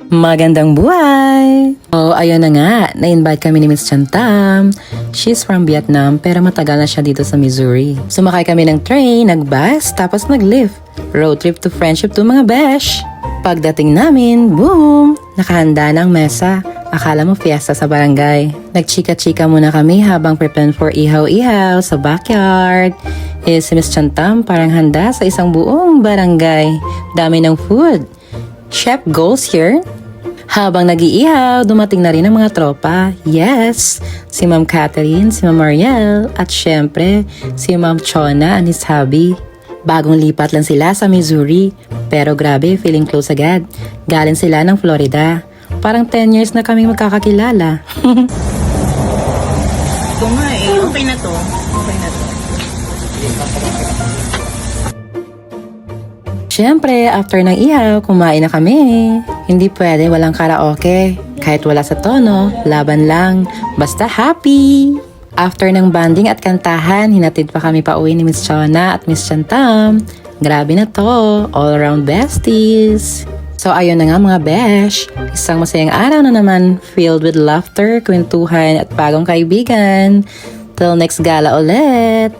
Magandang buhay! Oh, ayun na nga, na-invite kami ni Miss Chantam. She's from Vietnam pero matagal na siya dito sa Missouri. Sumakay kami ng train, nag-bus, tapos nag-lift. Road trip to Friendship to mga besh. Pagdating namin, boom! Nakahanda ng mesa. Akala mo fiesta sa barangay. Nagchika-chika muna kami habang preparing for ihaw-ihaw sa backyard. Si Miss Chantam parang handa sa isang buong barangay. Dami ng food. Chef goals here. Habang nag-iihaw, dumating na rin ang mga tropa. Yes! Si Ma'am Catherine, si Ma'am Mariel, at syempre, si Ma'am Chona and his hubby. Bagong lipat lang sila sa Missouri. Pero grabe, feeling close agad. Galing sila ng Florida. Parang 10 years na kaming magkakakilala. Ito nga eh. Okay na to. Okay na to. Siyempre, after ng ihaw, kumain na kami. Hindi pwede walang karaoke. Kahit wala sa tono, laban lang. Basta happy! After ng banding at kantahan, hinatid pa kami pa uwi ni Miss Chona at Miss Chantam. Grabe na to, all around besties. So ayun na nga mga besh, isang masayang araw na naman filled with laughter, kwentuhan at bagong kaibigan. Till next gala ulit!